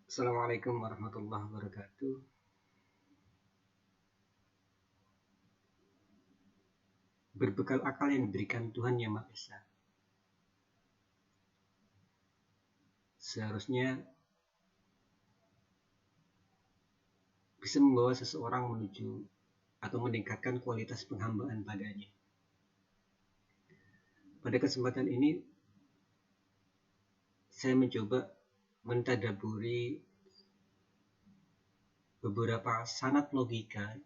Assalamualaikum warahmatullahi wabarakatuh. Berbekal akal yang diberikan Tuhan Yang Maha Esa, seharusnya bisa membawa seseorang menuju atau meningkatkan kualitas penghambaan padanya. Pada kesempatan ini, saya mencoba mentadaburi beberapa sanad logika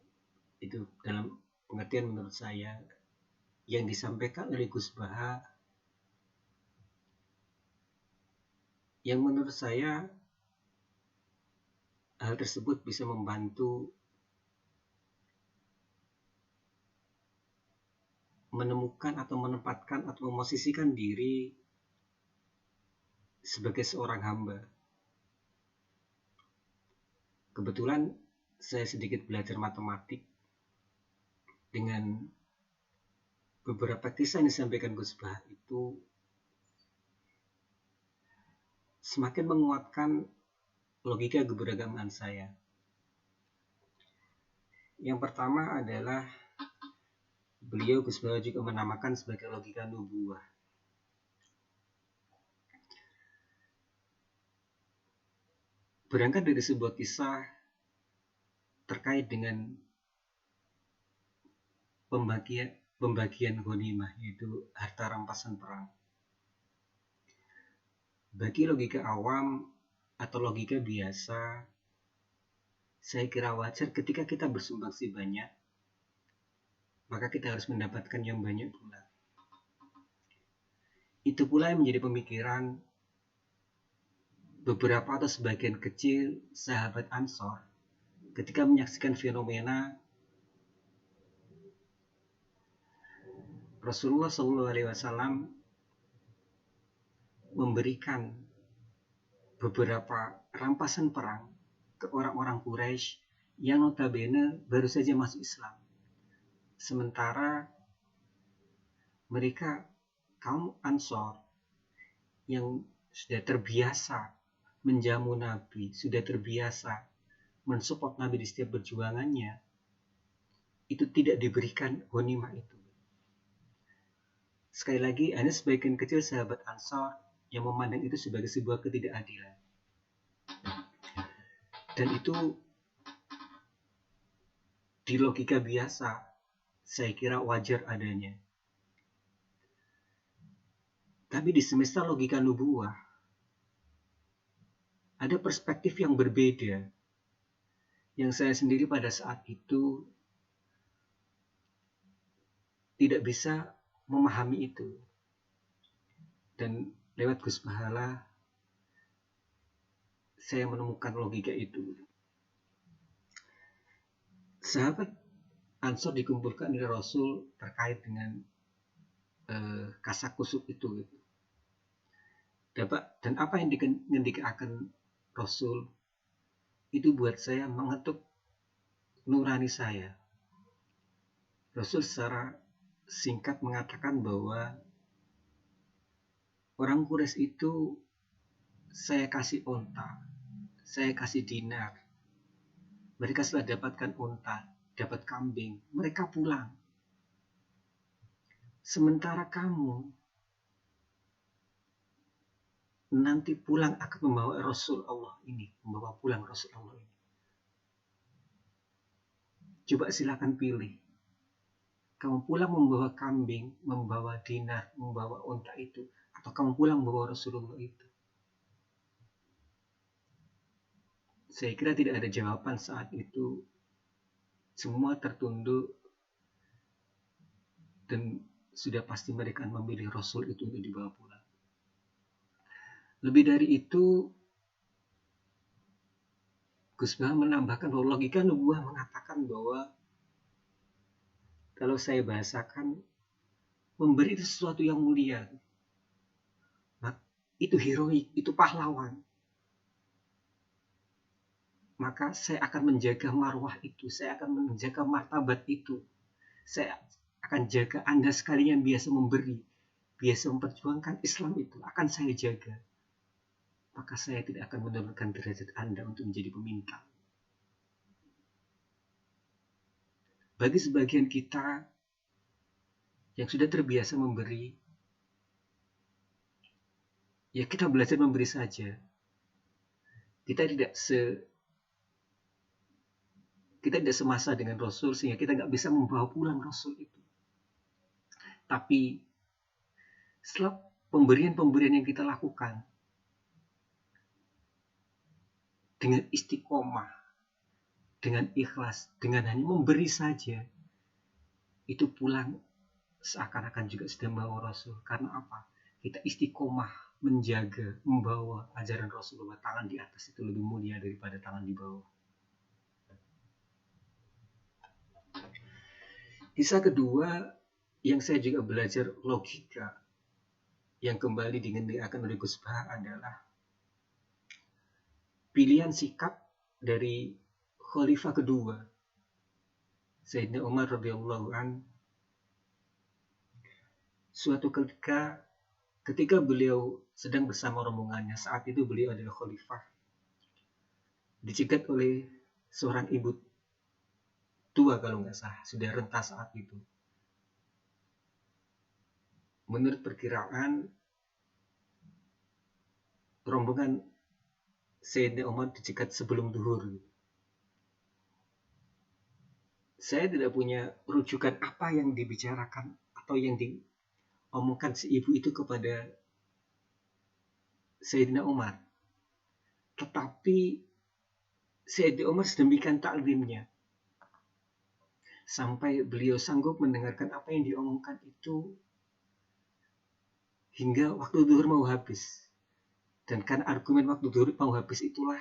itu dalam pengertian menurut saya yang disampaikan oleh Gus Baha, yang menurut saya hal tersebut bisa membantu menemukan atau menempatkan atau memosisikan diri sebagai seorang hamba. Kebetulan saya sedikit belajar matematik dengan beberapa kisah yang disampaikan Gus Bah itu semakin menguatkan logika keberagaman saya. Yang pertama adalah beliau Gus Bah juga menamakan sebagai logika nubuwah. Berangkat dari sebuah kisah terkait dengan pembagian ghanimah, yaitu harta rampasan perang. Bagi logika awam atau logika biasa, saya kira wajar ketika kita bersumbangsi banyak, maka kita harus mendapatkan yang banyak pula. Itu pula yang menjadi pemikiran beberapa atau sebagian kecil sahabat Ansor ketika menyaksikan fenomena Rasulullah SAW memberikan beberapa rampasan perang ke orang-orang Quraisy yang notabene baru saja masuk Islam. Sementara mereka kaum Ansor yang sudah terbiasa menjamu Nabi, sudah terbiasa mensupport Nabi di setiap perjuangannya, itu tidak diberikan ghanimah itu. Sekali lagi, hanya sebagian kecil sahabat Ansor yang memandang itu sebagai sebuah ketidakadilan. Dan itu di logika biasa, saya kira wajar adanya. Tapi di semesta logika nubuwah, ada perspektif yang berbeda yang saya sendiri pada saat itu tidak bisa memahami itu. Dan lewat Gus Bahala saya menemukan logika itu. Sahabat Ansor dikumpulkan oleh Rasul terkait dengan kasakusuk itu. Dan apa yang dikatakan Rasul itu buat saya mengetuk nurani saya. Rasul secara singkat mengatakan bahwa orang Quraisy itu saya kasih unta, saya kasih dinar. Mereka setelah dapatkan unta, dapat kambing, mereka pulang. Sementara kamu nanti pulang akan membawa Rasul Allah ini, membawa pulang Rasul Allah ini. Coba silakan pilih. Kamu pulang membawa kambing, membawa dinar, membawa unta itu, atau kamu pulang membawa Rasulullah itu. Saya kira tidak ada jawaban saat itu. Semua tertunduk dan sudah pasti mereka memilih Rasul itu untuk dibawa pulang. Lebih dari itu, Gus Bah menambahkan bahwa logika nubuwah mengatakan bahwa kalau saya bahasakan, memberi itu sesuatu yang mulia. Itu heroik, itu pahlawan. Maka saya akan menjaga marwah itu, saya akan menjaga martabat itu. Saya akan jaga Anda sekalian biasa memberi, biasa memperjuangkan Islam itu, akan saya jaga. maka saya tidak akan menurunkan derajat Anda untuk menjadi peminta. Bagi sebagian kita yang sudah terbiasa memberi, ya kita belajar memberi saja. Kita tidak semasa dengan Rasul, sehingga kita nggak bisa membawa pulang Rasul itu. Tapi setelah pemberian-pemberian yang kita lakukan dengan istiqomah, dengan ikhlas, dengan hanya memberi saja, itu pulang seakan-akan juga sudah membawa Rasul. Karena apa? Kita istiqomah menjaga, membawa ajaran Rasulullah. Tangan di atas itu lebih mulia daripada tangan di bawah. Kisah kedua yang saya juga belajar logika yang kembali diakan oleh Gus Bah adalah pilihan sikap dari Khalifah kedua, Sayyidina Umar radhiyallahu an. Suatu ketika beliau sedang bersama rombongannya, saat itu beliau adalah Khalifah, dicegat oleh seorang ibu tua kalau nggak salah, sudah renta saat itu. Menurut perkiraan, rombongan Sayyidina Umar dicegat sebelum duhur. Saya tidak punya rujukan apa yang dibicarakan atau yang diomongkan si ibu itu kepada Sayyidina Umar. Tetapi Sayyidina Umar sedemikian taklimnya, sampai beliau sanggup mendengarkan apa yang diomongkan itu hingga waktu zuhur mau habis. Dan karena argumen waktu zuhur mau habis itulah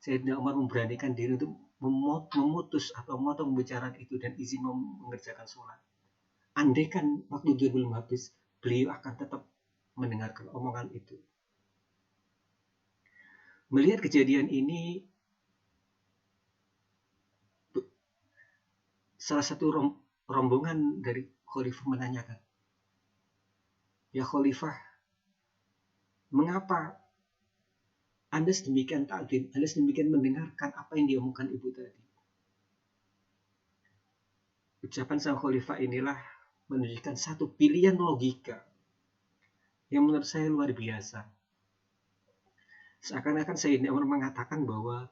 Sayyidina Umar memberanikan diri untuk memutus atau memotong pembicaraan itu dan izin mengerjakan sholat. Andai kan waktu zuhur belum habis, beliau akan tetap mendengarkan omongan itu. Melihat kejadian ini, salah satu rombongan dari Khalifah menanyakan, "Ya Khalifah, mengapa Anda sedemikian taklim, Anda sedemikian mendengarkan apa yang diomongkan ibu tadi?" Ucapan sang Khalifah inilah menunjukkan satu pilihan logika yang menurut saya luar biasa. Seakan-akan Sayyidina Umar mengatakan bahwa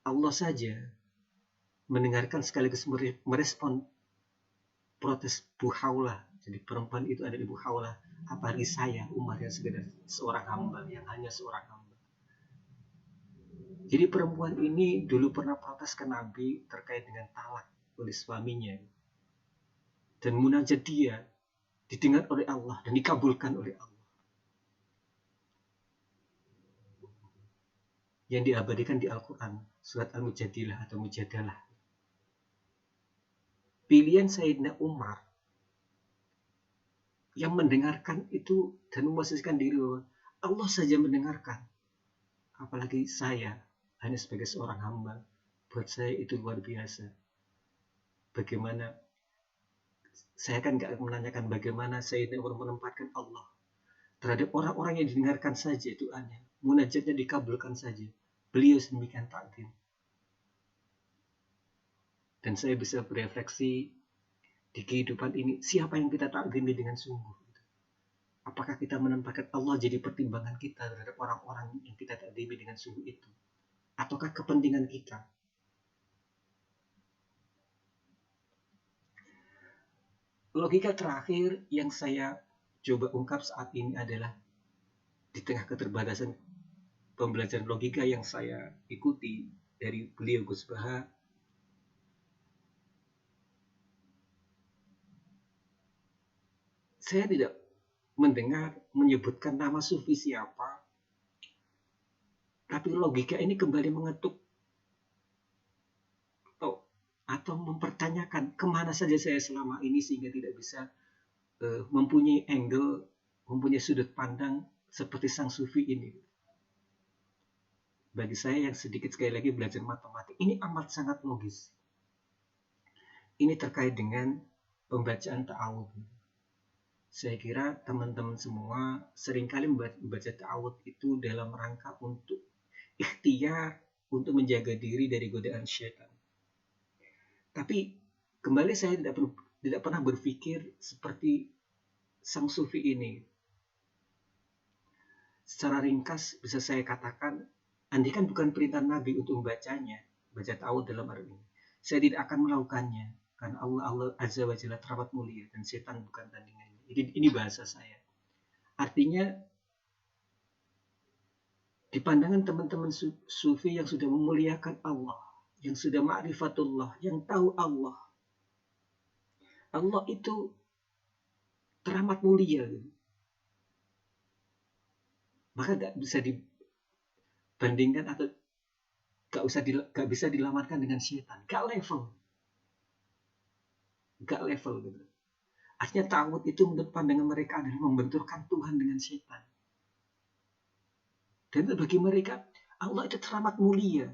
Allah saja mendengarkan sekaligus merespon protes Bu Haulah. Jadi perempuan itu adalah Ibu Haulah. Apalagi saya, Umar, yang sekedar seorang hamba, yang hanya seorang hamba. Jadi perempuan ini dulu pernah protes ke Nabi terkait dengan talak oleh suaminya. Dan munajat dia didengar oleh Allah dan dikabulkan oleh Allah. Yang diabadikan di Al-Quran, surat Al-Mujadilah atau Mujadalah. Pilihan Sayyidina Umar yang mendengarkan itu dan memposisikan diri bahwa Allah saja mendengarkan, apalagi saya hanya sebagai seorang hamba. Buat saya itu luar biasa. Bagaimana saya kan gak menanyakan bagaimana Sayyidina Umar menempatkan Allah terhadap orang-orang yang didengarkan saja doanya, munajatnya dikabulkan saja. Beliau sedemikian takdim. Dan saya bisa berefleksi di kehidupan ini, siapa yang kita takdimi dengan sungguh? Apakah kita menempatkan Allah jadi pertimbangan kita terhadap orang-orang yang kita takdimi dengan sungguh itu? Ataukah kepentingan kita? Logika terakhir yang saya coba ungkap saat ini adalah di tengah keterbatasan pembelajaran logika yang saya ikuti dari beliau Gus Bah, saya tidak mendengar menyebutkan nama sufi siapa, tapi logika ini kembali mengetuk atau mempertanyakan kemana saja saya selama ini sehingga tidak bisa mempunyai angle, mempunyai sudut pandang seperti sang sufi ini. Bagi saya yang sedikit sekali lagi belajar matematik, ini amat sangat logis. Ini terkait dengan pembacaan ta'awudz. Saya kira teman-teman semua seringkali membaca ta'awudz itu dalam rangka untuk ikhtiar untuk menjaga diri dari godaan syaitan. Tapi kembali saya tidak pernah berpikir seperti sang sufi ini. Secara ringkas bisa saya katakan, andai kan bukan perintah Nabi untuk membacanya, baca ta'awudz dalam arti ini, saya tidak akan melakukannya karena Allah Azza wa Jalla teramat mulia dan setan bukan tandingannya. Ini bahasa saya. Artinya di pandangan teman-teman sufi yang sudah memuliakan Allah, yang sudah ma'rifatullah, yang tahu Allah, Allah itu teramat mulia. Maka gak bisa dibandingkan atau gak bisa dilamatkan dengan setan. Gak level gitu. Artinya ta'awudz itu menurut pandangan mereka adalah membenturkan Tuhan dengan setan. Dan bagi mereka Allah itu teramat mulia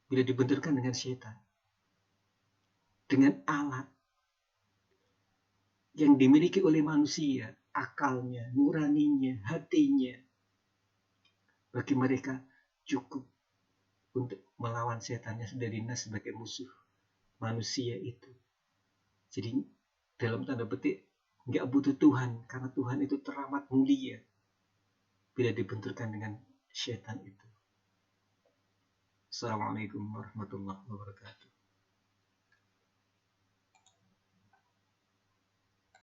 bila dibenturkan dengan setan. Dengan alat yang dimiliki oleh manusia, akalnya, nuraninya, hatinya. Bagi mereka cukup untuk melawan setannya sudah dinas sebagai musuh manusia itu. Jadi dalam tanda petik nggak butuh Tuhan karena Tuhan itu teramat mulia bila dibenturkan dengan setan itu. Assalamualaikum warahmatullahi wabarakatuh.